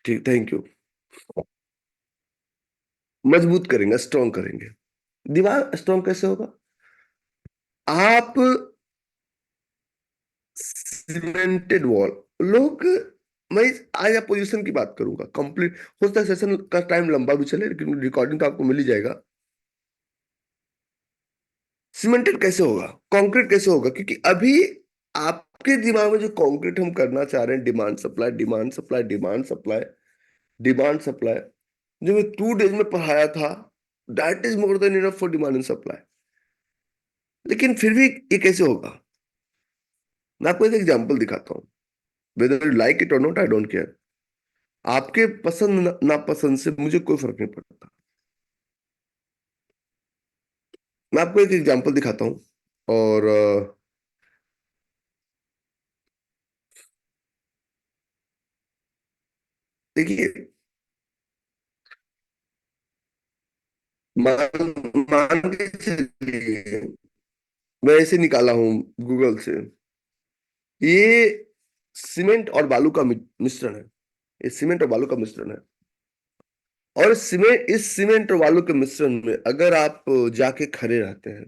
ठीक, thank you. मजबूत करेंगे, स्ट्रॉन्ग करेंगे। दीवार स्ट्रॉन्ग कैसे होगा? आप सीमेंटेड वॉल, लोग, मैं आज आप पोजीशन की बात करूंगा कंप्लीट। हो सकता है सेशन का टाइम लंबा भी चले, लेकिन रिकॉर्डिंग तो आपको मिल ही जाएगा। सीमेंटेड कैसे होगा, कंक्रीट कैसे होगा? क्योंकि अभी आपके दिमाग में जो कंक्रीट हम करना चाह रहे हैं, demand supply, demand supply, demand supply, demand supply, जो मैं 2 डेज में पढ़ाया था, that is more than enough for demand and supply. लेकिन फिर भी ये कैसे होगा? मैं आपको एक एग्जांपल दिखाता हूँ। वेदर यू लाइक इट और नॉट, आई डोंट केयर। आपके पसंद नापसंद से मुझे कोई फर्क नहीं पड़ता। मैं आपको एक एग्जांपल दिखाता हूँ। और देखिए, मान मान के चलिए, मैं ऐसे निकाला हूँ गूगल से। ये सीमेंट और बालू का मिश्रण है। ये सीमेंट और बालू का मिश्रण है। और सीमेंट और बालू के मिश्रण में अगर आप जाके खड़े रहते हैं,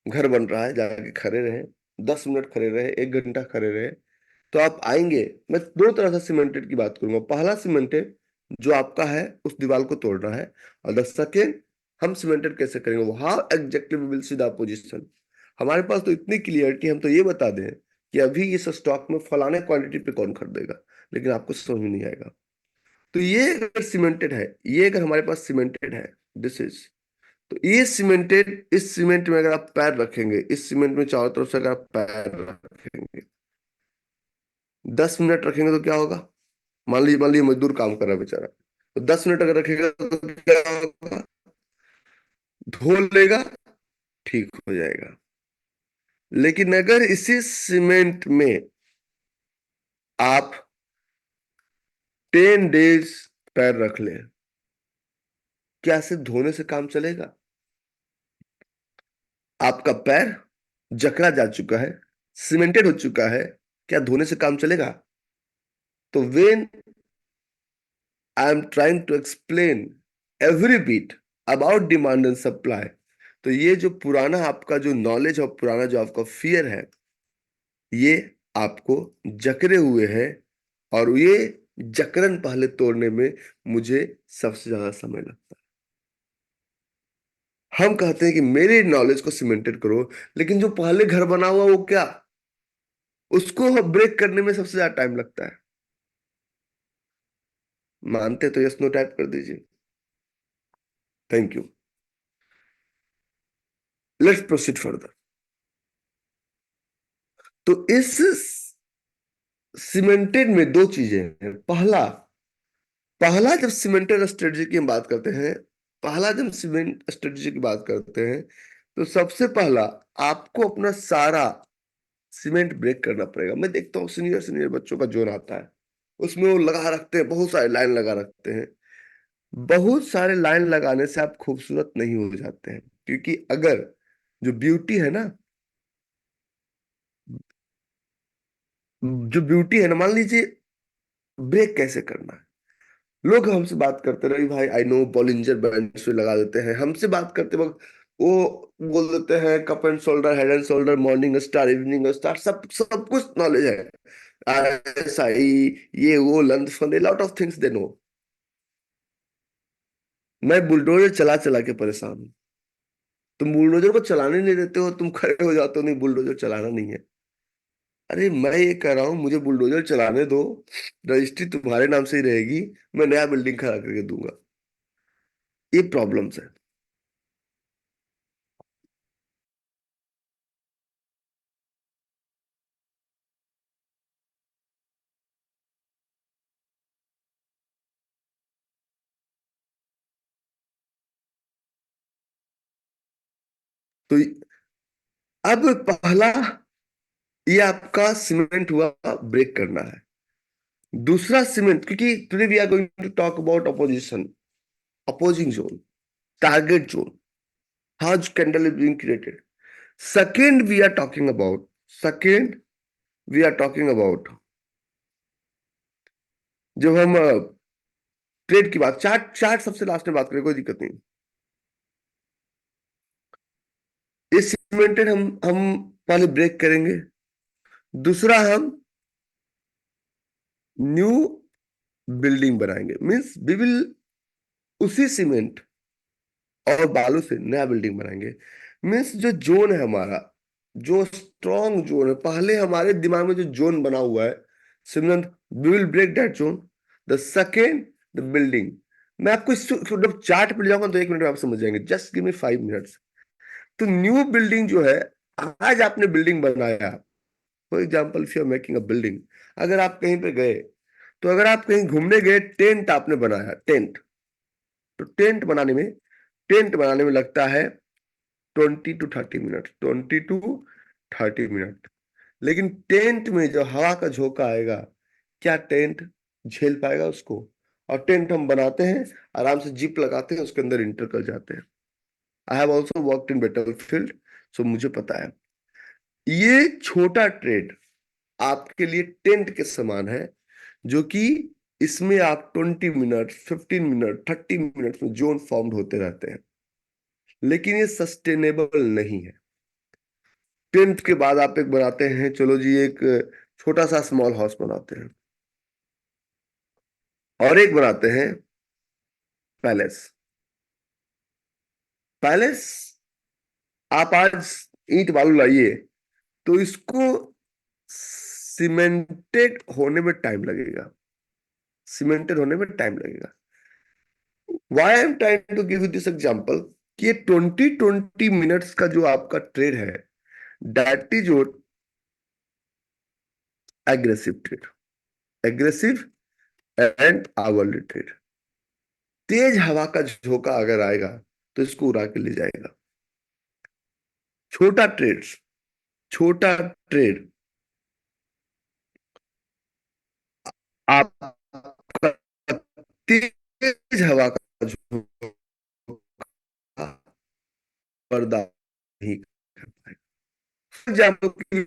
घर बन रहा है, जाके खड़े रहे, 10 मिनट खड़े रहे, 1 घंटा खड़े रहे, तो आप आएंगे। मैं दो तरह से सीमेंटेड की बात करूंगा। पहला सीमेंटेड जो आपका है, उस दीवार को तोड़ना है। और द सेकेंड, हम सीमेंटेड कैसे करेंगे, वो how exactly we will see the position. हमारे पास तो इतनी क्लियरिटी, हम तो ये बता दें कि अभी इस स्टॉक में फलाने क्वांटिटी पे कौन खरीदेगा, लेकिन आपको समझ में नहीं आएगा। तो ये अगर सीमेंटेड है, ये अगर हमारे पास सीमेंटेड है, दिस इज, तो ये सीमेंटेड, इस सीमेंट में अगर आप पैर रखेंगे, इस सीमेंट में चारों तरफ से अगर आप पैर रखेंगे, 10 मिनट रखेंगे तो क्या होगा? मान लीजिए मजदूर काम कर रहा है बेचारा, तो 10 मिनट अगर रखेगा तो क्या होगा? धो लेगा, ठीक हो जाएगा। लेकिन अगर इसी सीमेंट में आप 10 डेज पैर रख लें, क्या सिर्फ धोने से काम चलेगा? आपका पैर जकड़ा जा चुका है, सीमेंटेड हो चुका है, क्या धोने से काम चलेगा? तो when I am trying to explain every bit about demand and supply, तो ये जो पुराना आपका जो नॉलेज और पुराना जो आपका फियर है, ये आपको जकड़े हुए है। और ये जकड़न पहले तोड़ने में मुझे सबसे ज्यादा समय लगता है। हम कहते हैं कि मेरे नॉलेज को सीमेंटेड करो, लेकिन जो पहले घर बना हुआ वो क्या, उसको ब्रेक करने में सबसे ज्यादा टाइम लगता है। मानते तो यस नो टाइप कर दीजिए। Thank you. Let's proceed further. तो इस सीमेंटेड में दो चीजें हैं। पहला पहला जब सीमेंटेड स्ट्रेटजी की हम बात करते हैं, पहला जब सीमेंट स्ट्रेटजी की बात करते हैं, तो सबसे पहला आपको अपना सारा सीमेंट ब्रेक करना पड़ेगा। मैं देखता हूँ सीनियर सीनियर बच्चों का जोन आता है, उसमें वो लगा रखते हैं, बहुत सारे लाइन लगा रखते हैं। बहुत सारे लाइन लगाने से आप खूबसूरत नहीं हो जाते हैं, क्योंकि अगर जो ब्यूटी है ना, जो ब्यूटी है ना, मान लीजिए ब्रेक कैसे करना है। लोग हमसे बात करते रहे, भाई आई नो बॉलिंजर बैंड से लगा देते हैं। हमसे बात करते वक्त वो बोल देते हैं cup and shoulder, head and shoulder, morning star, evening star, सब सब कुछ नॉलेज है। RSI, ये वो लंच फंदे, lot of things they know. मैं बुलडोजर चला चला के परेशान हूँ। तुम बुलडोजर को चलाने नहीं देते हो, तुम खड़े हो जाते हो, नहीं बुलडोजर चलाना नहीं है। अरे मैं ये कह रहा हूँ, मुझे बुलडोजर चलाने दो, रजिस्ट्री तुम्हारे नाम से ही रहेगी, मैं नया बिल्डिंग खड़ा करके दूंगा। ये प्रॉब्लम्स है। तो अब पहला, ये आपका सीमेंट हुआ, ब्रेक करना है। दूसरा सीमेंट, क्योंकि today we are going to talk about opposition, opposing zone, target zone, how candle is being created. Second we are talking about, second we are talking about, जब हम ट्रेड की बात, चार्ट चार्ट सबसे लास्ट में बात करें, कोई दिक्कत नहीं। ये सीमेंटेड हम पहले ब्रेक करेंगे। दूसरा हम न्यू बिल्डिंग बनाएंगे, मींस वी विल उसी सीमेंट और बालू से नया बिल्डिंग बनाएंगे। मीन्स जो जोन है हमारा, जो स्ट्रॉन्ग जोन है, पहले हमारे दिमाग में जो जोन बना हुआ है, Simran, we will break that zone. The second, the building. मैं आपको इस मतलब चार्ट पे ले जाऊंगा तो 1 मिनट में आप समझ जाएंगे, जस्ट गिव मी 5 मिनट्स। तो न्यू बिल्डिंग जो है, आज आपने बिल्डिंग बनाया, for example if you are making a building, अगर आप कहीं पे गए, तो अगर आप कहीं घूमने गए, टेंट आपने बनाया, टेंट, तो टेंट बनाने में लगता है 20 to 30 मिनट, 20 to 30 मिनट। लेकिन टेंट में जो हवा का झोंका आएगा, क्या टेंट झेल पाएगा उसको? और टेंट हम बनाते हैं, आराम से जिप लगाते हैं, उसके अंदर इंटर कर जाते हैं। I have also worked in battle field, so मुझे पता है। ये छोटा ट्रेड आपके लिए टेंट के समान है, जो कि इसमें आप 20 मिनट, 15 मिनट, 30 मिनट में जोन फॉर्म होते रहते हैं, लेकिन ये सस्टेनेबल नहीं है। 10th के बाद आप एक बनाते हैं, चलो जी, एक छोटा सा स्मॉल हाउस बनाते हैं, और एक बनाते हैं पैलेस। पैलेस आप आज ईंट बालू लाइए, तो इसको सीमेंटेड होने में टाइम लगेगा, सीमेंटेड होने में टाइम लगेगा। Why I am trying to give you this example, कि ये 20 मिनट्स का जो आपका ट्रेड है, that is your aggressive trade, aggressive and hourly trade. तेज हवा का झोंका अगर आएगा, तो इसको उड़ा के ले जाएगा। छोटा ट्रेड, छोटा ट्रेड आप तेज हवा का झोंका बर्दाश्त नहीं कर पाएगा। एग्जाम्पल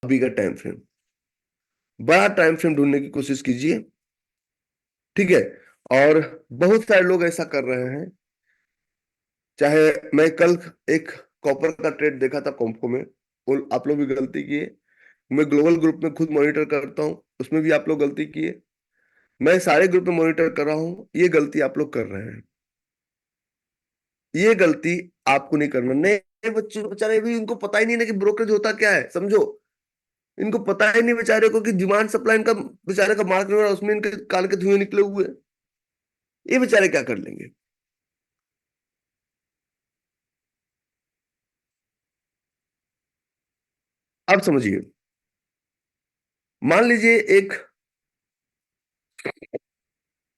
बिगर टाइम फ्रेम, बड़ा टाइम फ्रेम ढूंढने की कोशिश कीजिए। ठीक है। और बहुत सारे लोग ऐसा कर रहे हैं। चाहे मैं कल एक कॉपर का ट्रेड देखा था कॉम्फो में, आप लोग भी गलती किए। मैं ग्लोबल ग्रुप में खुद मॉनिटर करता हूँ, उसमें भी आप लोग गलती किए। मैं सारे ग्रुप में मॉनिटर कर रहा हूँ, ये गलती आप लोग कर रहे हैं। ये गलती आपको नहीं करना। नए बच्चे बेचारे भी, इनको पता ही नहीं ना कि ब्रोकरेज होता क्या है, समझो। इनको पता ही नहीं बेचारे को कि डिमांड सप्लाई इनका बेचारे का मार्केट में, उसमें इनके कान के धुएं निकले हुए हैं। ये बेचारे क्या कर लेंगे। अब समझिए, मान लीजिए एक,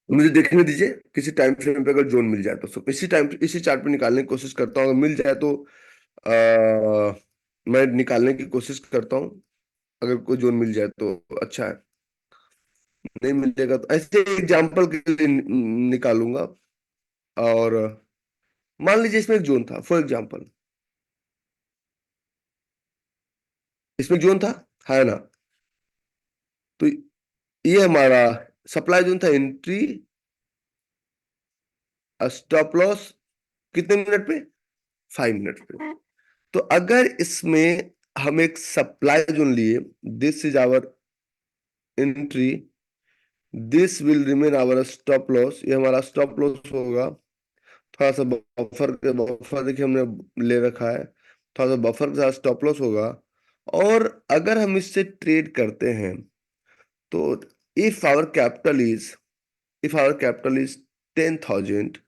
मुझे देखने दीजिए किसी टाइम फ्रेम पे अगर जोन मिल जाए तो इसी टाइम इसी चार्ट पे निकालने की कोशिश करता हूँ। अगर मिल जाए तो मैं निकालने की कोशिश करता हूँ। अगर कोई जोन मिल जाए तो अच्छा है, नहीं मिलेगा तो ऐसे एग्जांपल के लिए निकालूंगा। और मान लीजिए इसमें एक जोन था, फॉर एग्जांपल इसमें जोन था, है ना। तो ये हमारा सप्लाई जोन था, एंट्री स्टॉप लॉस कितने मिनट पे, 5 मिनट पे। तो अगर इसमें हम एक सप्लाई जोन लिए, this is our entry, this will remain our stop loss, ये हमारा स्टॉप लॉस होगा। थोड़ा सा बफर बफर देखिए हमने ले रखा है, थोड़ा सा बफर के साथ स्टॉप लॉस होगा। और अगर हम इससे ट्रेड करते हैं तो if our capital is if our capital is 10,000,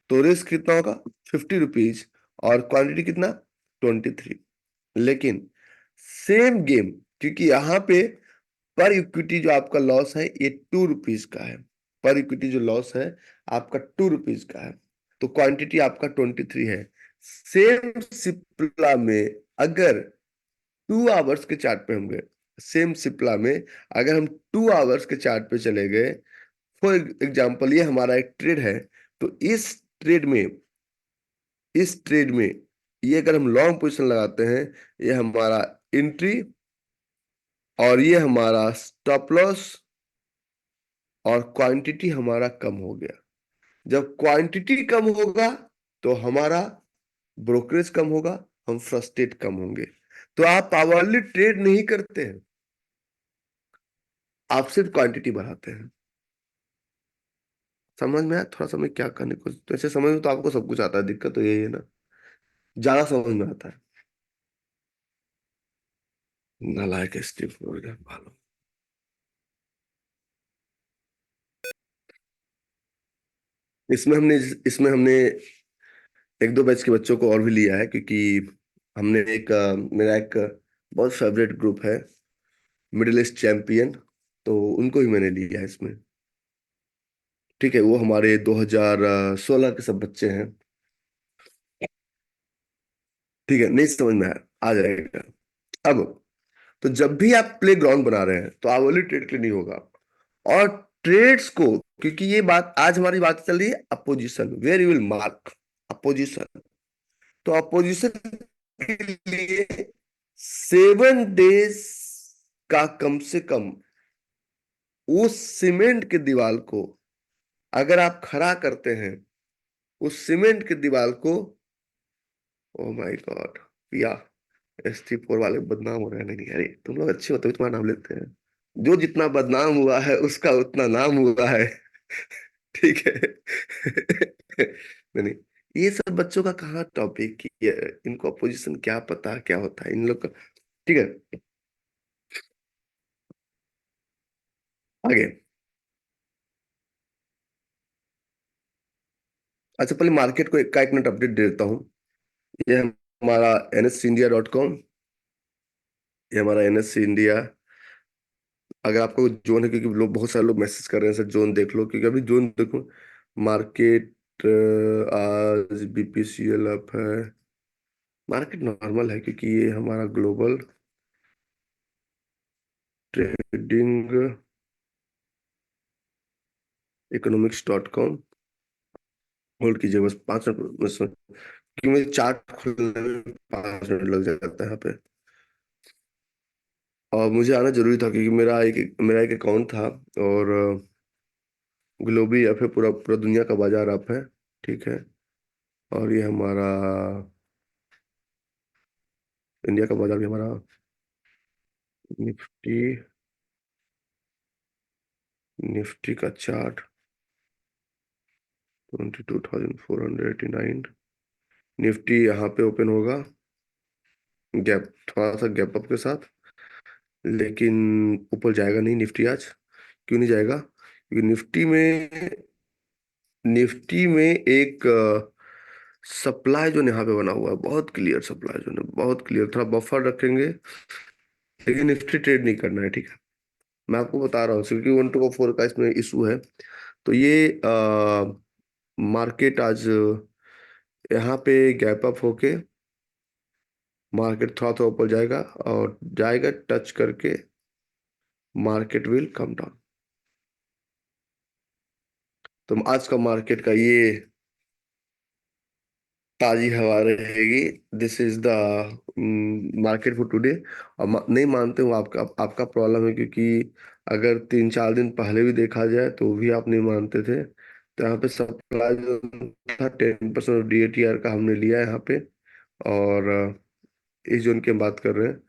तो रिस्क कितना होगा, 50 रुपीज, और क्वांटिटी कितना, 23। लेकिन सेम गेम, क्योंकि यहाँ पे पर इक्विटी जो आपका लॉस है ये 2 रुपीज का है। पर इक्विटी जो लॉस है आपका 2 रुपीज का है, तो क्वांटिटी आपका 23 है। सेम सिप्ला में अगर 2 आवर्स के चार्ट पे हम गए, सेम सिप्ला में अगर हम 2 आवर्स के चार्ट पे चले गए, फॉर एग्जाम्पल ये हमारा एक ट्रेड है, तो इस ट्रेड में ये अगर हम लॉन्ग पोजीशन लगाते हैं, ये हमारा एंट्री और ये हमारा स्टॉप लॉस, और क्वांटिटी हमारा कम हो गया। जब क्वांटिटी कम होगा तो हमारा ब्रोकरेज कम होगा, हम फ्रस्ट्रेट कम होंगे। तो आप आवरली ट्रेड नहीं करते हैं, आप सिर्फ क्वांटिटी बढ़ाते हैं। समझ में आया थोड़ा सा मैं क्या करने को, तो ऐसे समझ में तो आपको सब कुछ आता है, दिक्कत तो यही है ना, ज्यादा समझ में आता है। नालायक स्टीव भालो। इसमें हमने एक दो बैच के बच्चों को और भी लिया है, क्योंकि हमने मेरा एक बहुत फेवरेट ग्रुप है, मिडिल ईस्ट चैंपियन, तो उनको ही मैंने लिया है इसमें। ठीक है, वो हमारे 2016 के सब बच्चे हैं। ठीक है, नहीं समझ में आया, आ जाएगा अब। तो जब भी आप प्ले ग्राउंड बना रहे हैं तो आवली ट्रेड के लिए नहीं होगा। और ट्रेड्स को, क्योंकि ये बात आज हमारी बात चल रही है opposition, where you will mark opposition. तो अपोजिशन के लिए 7 डेज का कम से कम उस सीमेंट के दीवार को अगर आप खड़ा करते हैं, उस सीमेंट की दीवार को, ओ माय गॉड, या ST4 वाले बदनाम हो रहे हैं। नहीं अरे तुम लोग अच्छे हो तभी तुम्हारा नाम लेते हैं। जो जितना बदनाम हुआ है उसका उतना नाम हुआ है। ठीक है। नहीं नहीं, ये सब बच्चों का कहाँ टॉपिक, इनको अपोजिशन क्या पता क्या होता है इन लोग का। ठीक है, आगे। अच्छा पहले मार्केट को एक मिनट अपडेट दे देता हूँ। ये हमारा NSEindia.com, ये हमारा NSE India। अगर आपको जोन है, क्योंकि लोग बहुत सारे लोग मैसेज कर रहे हैं सर जोन देख लो, क्योंकि अभी जोन देखो, मार्केट आज BPCL अप है। मार्केट नॉर्मल है क्योंकि ये हमारा ग्लोबल ट्रेडिंग इकोनॉमिक्स.com, होल्ड कीजिए बस 5 मिनट क्योंकि मुझे चार्ट खोलने में 5 मिनट लग जाता है यहाँ पे। और मुझे आना जरूरी था क्योंकि मेरा एक अकाउंट था। और ग्लोबली ऐप है, पूरा पूरा दुनिया का बाजार ऐप है। ठीक है। और ये हमारा इंडिया का बाजार भी हमारा निफ्टी, निफ्टी का चार्ट 22,489। निफ्टी यहाँ पे ओपन होगा गैप, थोड़ा सा गैप अप के साथ, लेकिन ऊपर जाएगा नहीं निफ्टी आज। क्यों नहीं जाएगा? क्योंकि निफ्टी में एक सप्लाई जोन यहाँ पे बना हुआ है, बहुत क्लियर सप्लाई जोन है, बहुत क्लियर। थोड़ा बफर रखेंगे, लेकिन निफ्टी ट्रेड नहीं करना है। ठीक है, मैं आपको बता रहा हूँ क्योंकि 1 to 4 का इसमें इशू है। तो ये मार्केट आज यहाँ पे गैप अप होके मार्केट थोड़ा सा ऊपर जाएगा, और जाएगा टच करके मार्केट विल कम डाउन। तो आज का मार्केट का ये ताजी हवा रहेगी। This is the market for today. और नहीं मानते हो, आपका प्रॉब्लम है, क्योंकि अगर 3-4 दिन पहले भी देखा जाए तो भी आप नहीं मानते थे। तो यहाँ पे सप्लाई जो था 10% DATR का हमने लिया है यहाँ पे। और इस जोन की हम बात कर रहे हैं,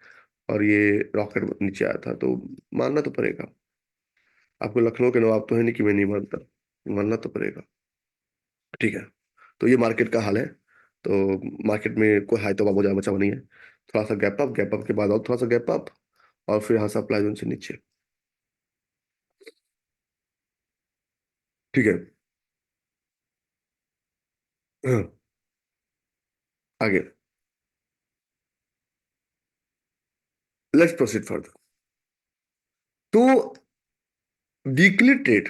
और ये रॉकेट नीचे आया था, तो मानना तो पड़ेगा। आपको लखनऊ के नवाब तो है नहीं कि मैं नहीं मानता, मानना तो पड़ेगा। ठीक है। तो ये मार्केट का हाल है। तो मार्केट में कोई हाई तो बाबू जहाँ बचा हुआ नहीं है। थोड़ा सा गैप अप, गैप अप के बाद और थोड़ा सा गैप अप, और फिर यहाँ सप्लाई जोन से नीचे। ठीक है। हाँ, आगे। Let's proceed further. तो वीकली ट्रेड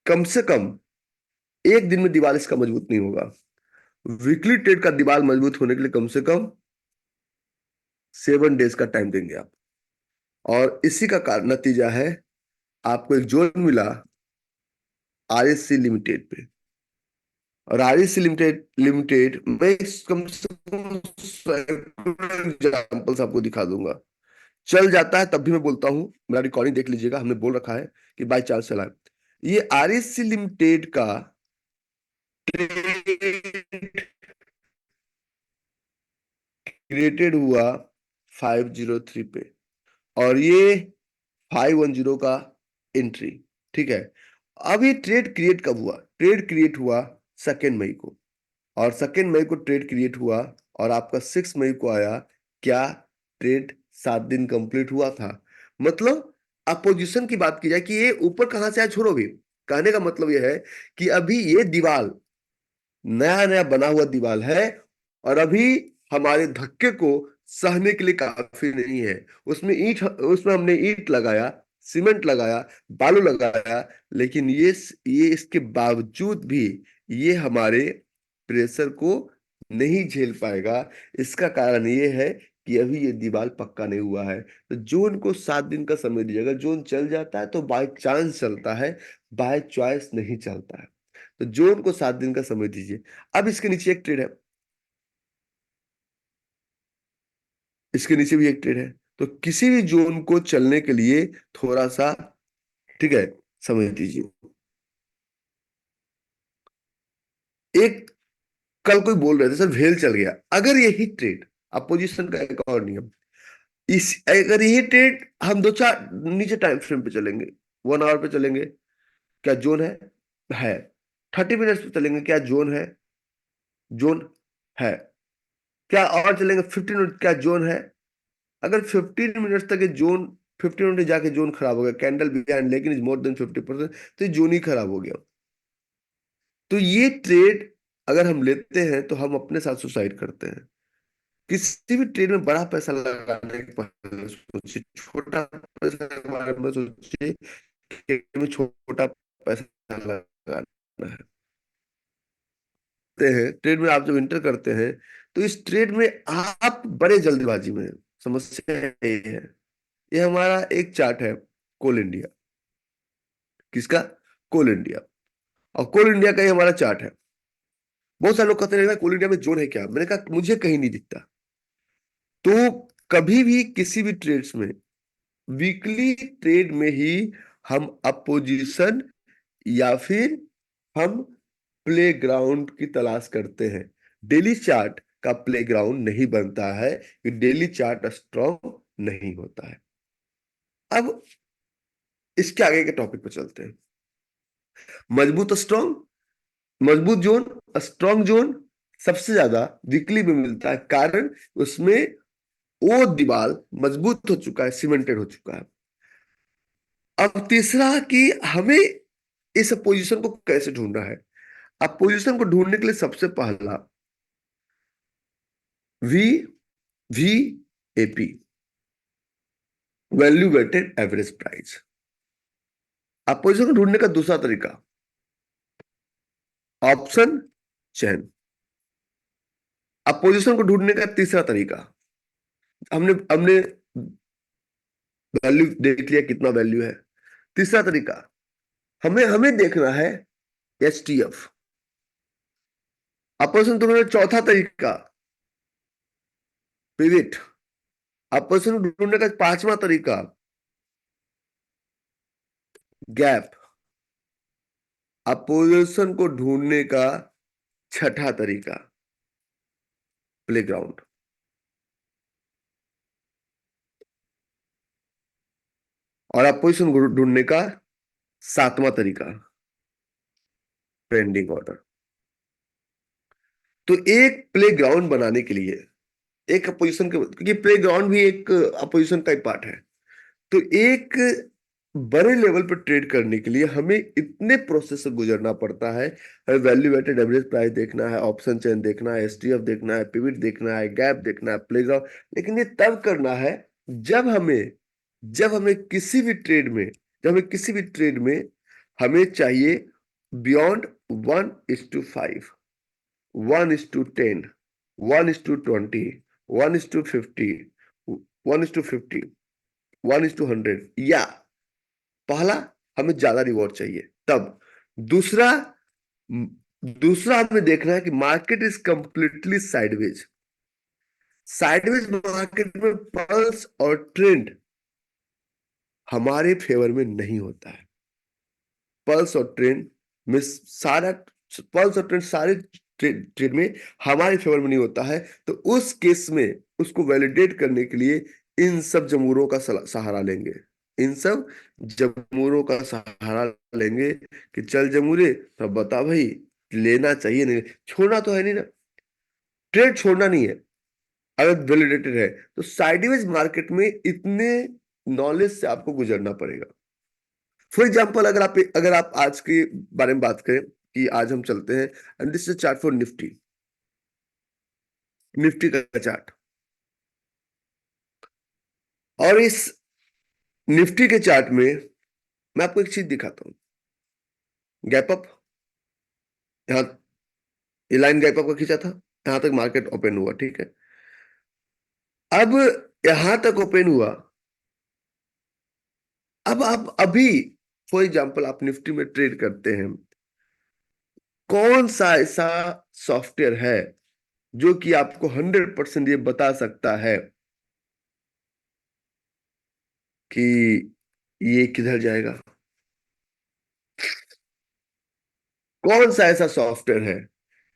कम से कम एक दिन में दीवार इसका मजबूत नहीं होगा। वीकली ट्रेड का दीवार मजबूत होने के लिए कम से कम 7 डेज का टाइम देंगे आप। और इसी का कारण नतीजा है, आपको एक जोन मिला RSC लिमिटेड पे। और RSC लिमिटेड लिमिटेड मैं कम से कम एग्जाम्पल्स आपको दिखा दूंगा। चल जाता है तब भी मैं बोलता हूं, मेरा रिकॉर्डिंग देख लीजिएगा, हमने बोल रखा है कि बाई चांस चला है। ये RSC लिमिटेड का क्रिएटेड हुआ 503 पे, और ये 510 का एंट्री। ठीक है। अब ये ट्रेड क्रिएट कब हुआ? ट्रेड क्रिएट हुआ 2 मई को। और 2 मई को ट्रेड क्रिएट हुआ, और आपका 6 मई को आया। क्या ट्रेड 7 दिन कंप्लीट हुआ था? मतलब अपोजिशन की बात की जाए कि ये ऊपर कहां से आया, छोड़ो भी। कहने का मतलब यह है कि अभी ये दीवार नया नया बना हुआ दीवार है, और अभी हमारे धक्के को सहने के लिए काफी नहीं है। उसमें हमने ईंट लगाया, सीमेंट लगाया, बालू लगाया, लेकिन ये इसके बावजूद भी ये हमारे प्रेशर को नहीं झेल पाएगा। इसका कारण ये है कि अभी ये दीवार पक्का नहीं हुआ है। तो जोन को 7 दिन का समय दीजिएगा। जोन चल जाता है तो बाय चांस चलता है, बाय चॉइस नहीं चलता है। तो जोन को 7 दिन का समय दीजिए। अब इसके नीचे एक ट्रेड है, इसके नीचे भी एक ट्रेड है। तो किसी भी जोन को चलने के लिए थोड़ा सा, ठीक है, समय दीजिए। एक कल कोई बोल रहे थे सर वेल चल गया। अगर यही ट्रेड, अपोजिशन का एक और नियम, इस अगर यही ट्रेड हम 2-4 नीचे टाइम फ्रेम पे चलेंगे, 1 आवर पे चलेंगे, क्या जोन है 30 मिनट्स पे चलेंगे, क्या जोन है? जोन है। क्या और चलेंगे 15 मिनट, क्या जोन है? अगर 15 मिनट्स तक ये जोन, 15 मिनट जाके जोन खराब हो गया, कैंडल बिहाइंड लेकिन इज मोर देन 50%, तो ये जोन ही खराब हो गया। तो ये ट्रेड अगर हम लेते हैं तो हम अपने साथ सुसाइड करते हैं। किसी भी ट्रेड में बड़ा पैसा लगाने के पहले सोचिए, छोटा पैसा के बारे में सोचिए कि में छोटा पैसा लगाना है। हैं ट्रेड में आप जब इंटर करते हैं, तो इस ट्रेड में आप बड़े जल्दबाजी में हैं। समस्या ये है। ये हमारा एक चार्ट है, कोल इंडिया। किसका? कोल इंडिया। और कोल इंडिया का ही हमारा चार्ट है। बहुत सारे लोग कहते हैं कोल इंडिया में जोन है क्या? मैंने कहा मुझे कहीं नहीं दिखता। तो कभी भी किसी भी ट्रेड्स में, वीकली ट्रेड में ही हम अपोजिशन या फिर हम प्ले ग्राउंड की तलाश करते हैं। डेली चार्ट का प्ले ग्राउंड नहीं बनता है कि डेली चार्ट स्ट्रॉन्ग नहीं होता है। अब इसके आगे के टॉपिक पे चलते हैं। मजबूत स्ट्रॉन्ग, मजबूत जोन, स्ट्रॉन्ग जोन सबसे ज्यादा वीकली में मिलता है, कारण उसमें वो दीवार मजबूत हो चुका है, सीमेंटेड हो चुका है। अब तीसरा कि हमें इस पोजीशन को कैसे ढूंढना है। अब पोजीशन को ढूंढने के लिए सबसे पहला V V AP, value weighted average price. अब पोजीशन को ढूंढने का दूसरा तरीका ऑप्शन चेन। अब पोजीशन को ढूंढने का तीसरा तरीका, हमने हमने वैल्यू देख लिया कितना वैल्यू है। तीसरा तरीका हमें हमें देखना है एचटीएफ। अब पोजीशन ढूंढने का चौथा तरीका पिविट। अब पोजीशन ढूंढने का पांचवा तरीका गैप। अब पोजीशन को ढूंढने का छठा तरीका प्लेग्राउंड। और अब पोजीशन को ढूंढने का सातवां तरीका ट्रेंडिंग ऑर्डर। तो एक प्ले ग्राउंड बनाने के लिए एक अपोजिशन के, क्योंकि प्ले ग्राउंड भी एक अपोजिशन का पार्ट है, तो एक बड़े लेवल पर ट्रेड करने के लिए हमें इतने प्रोसेस से गुजरना पड़ता है। हमें वैल्यू वेटेड एवरेज प्राइस देखना है, ऑप्शन चेन देखना है, एसटीएफ देखना है, पिविट देखना है, गैप देखना है, प्ले ग्राउंड। लेकिन ये तब करना है जब हमें जब हमें किसी भी ट्रेड में जब हमें किसी भी ट्रेड में हमें चाहिए बियॉन्ड 1:5, 1:10, 1:20, 1:50, 1:50, 1:100, या पहला हमें ज्यादा रिवॉर्ड चाहिए तब। दूसरा दूसरा हमें देखना है कि market is completely sideways. Sideways market में पल्स और ट्रेंड हमारे फेवर में नहीं होता है। पल्स और ट्रेंड में सारा पल्स और ट्रेंड सारे ट्रेड में हमारे फेवर में नहीं होता है। तो उस केस में उसको वैलिडेट करने के लिए इन सब जमूरों का सहारा लेंगे। इन सब जमूरों का सहारा लेंगे कि चल जमूरे तो बता भाई, लेना चाहिए नहीं, छोड़ना तो है नहीं ना, ट्रेड छोड़ना नहीं है अगर वैलिडेटेड है। तो साइडवेज मार्केट में इतने नॉलेज से आपको गुजरना पड़ेगा। फॉर एग्जाम्पल अगर आप आज के बारे में बात करें कि आज हम चलते हैं, and this is chart for Nifty, Nifty का चार्ट। और इस निफ्टी के चार्ट में मैं आपको एक चीज दिखाता हूं। गैप अप, यहां ये लाइन गैप अप का खींचा था, यहां तक मार्केट ओपन हुआ, ठीक है। अब यहां तक ओपन हुआ। अब आप अभी फॉर एग्जाम्पल आप निफ्टी में ट्रेड करते हैं, कौन सा ऐसा सॉफ्टवेयर है जो कि आपको 100% ये बता सकता है कि ये किधर जाएगा? कौन सा ऐसा सॉफ्टवेयर है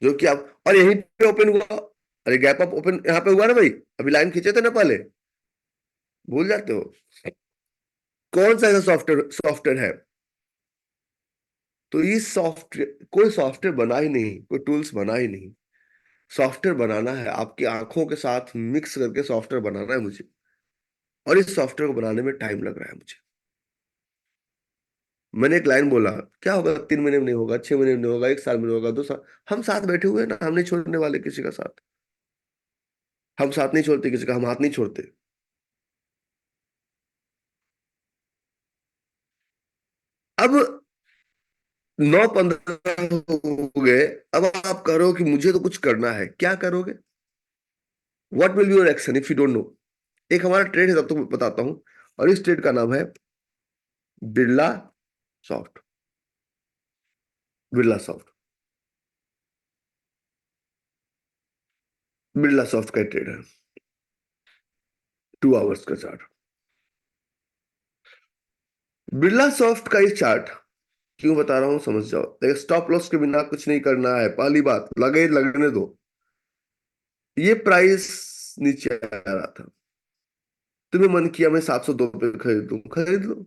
जो कि आप, और यहीं पे ओपन हुआ, अरे गैप अप ओपन यहां पे हुआ ना भाई, अभी लाइन खींचे थे ना पहले, भूल जाते हो? कौन सा ऐसा सॉफ्टवेयर सॉफ्टवेयर है? तो ये सॉफ्टवेयर, कोई सॉफ्टवेयर बना ही नहीं, कोई टूल्स बना ही नहीं। सॉफ्टवेयर बनाना है, आपकी आंखों के साथ मिक्स करके सॉफ्टवेयर बनाना है मुझे, और इस सॉफ्टवेयर को बनाने में टाइम लग रहा है मुझे। मैंने एक लाइन बोला, क्या होगा 3 महीने में नहीं होगा, 6 महीने में नहीं होगा, 1 साल में नहीं होगा, 2 साल। हम साथ बैठे हुए हैं ना, हम नहीं छोड़ने वाले किसी का साथ। हम साथ नहीं छोड़ते किसी का, हम हाथ नहीं छोड़ते। अब 9-15 हो गए। अब आप कह रहे हो कि मुझे तो कुछ करना है, क्या करोगे? What will be your action if you don't know? एक हमारा ट्रेड है, तब तो मैं बताता हूं। और इस ट्रेड का नाम है Birla soft. Birla soft, Birla soft का ट्रेड है। 2 आवर्स का चार्ट। बिरला सॉफ्ट का ये चार्ट क्यों बता रहा हूं समझ जाओ। देखो स्टॉप लॉस के बिना कुछ नहीं करना है, पहली बात लगे लगने दो। ये प्राइस नीचे आ रहा था, तुम्हें मन किया मैं 702 पे खरीद लूं, खरीद लो।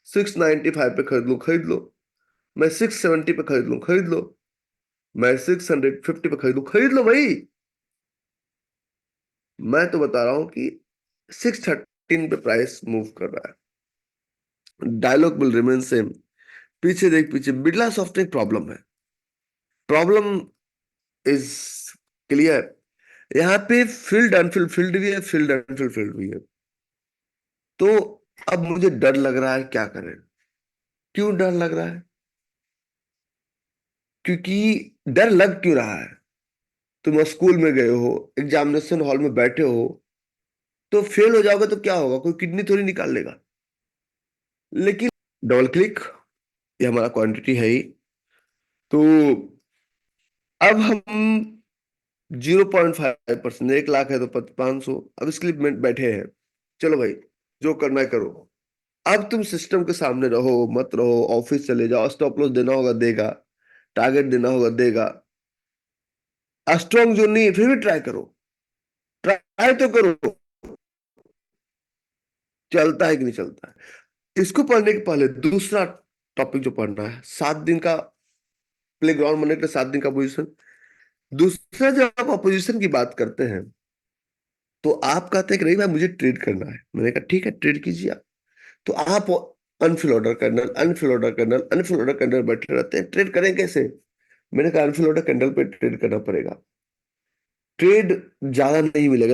695 पे खरीद लूं, खरीद लो। मैं 670 पे खरीद लूं, खरीद लो। मैं 650 पे खरीद लूं, खरीद लो भाई। मैं तो बता रहा हूं कि 613 पे प्राइस मूव कर रहा है। Dialogue will remain same. पीछे देख, पीछे बिरला सॉफ्ट एक प्रॉब्लम है। Problem is clear. यहाँ पे फील्ड अनफिल्ड फील्ड भी है, फील्ड अनफिल्ड फील्ड भी है। तो अब मुझे डर लग रहा है, क्या करें। क्यों डर लग रहा है? क्योंकि डर लग क्यों रहा है? तुम स्कूल में गए हो, एग्जामिनेशन हॉल में बैठे हो, तो फेल हो जाओगे तो क्या होगा, कोई किडनी थोड़ी निकाल लेगा। लेकिन डबल क्लिक, ये हमारा क्वांटिटी है ही। तो अब हम 0.5%, 1 लाख है तो 500, अब इसके लिए बैठे हैं। चलो भाई, जो करना है करो। अब तुम सिस्टम के सामने रहो मत रहो, ऑफिस चले जाओ, स्टॉप लॉस देना होगा देगा, टारगेट देना होगा देगा। स्ट्रॉन्ग जो नहीं है फिर भी ट्राई करो, ट्राई तो करो। चलता है कि नहीं चलता है। इसको पढ़ने के पहले दूसरा टॉपिक जो पढ़ना है, 7 दिन का प्ले ग्राउंड बनने के लिए 7 दिन का पोजीशन। दूसरा, जब आप अपोजिशन की बात करते हैं तो आप कहते हैं कि नहीं भाई मुझे ट्रेड करना है। मैंने कहा ठीक है, ट्रेड कीजिए आप। तो आप unfill order candle, unfill order candle, unfill order candle बैठे रहते हैं। ट्रेड करें कैसे? मैंने कहा अनफिल ऑर्डर कैंडल पे ट्रेड करना पड़ेगा। ट्रेड ज्यादा नहीं मिलेगा।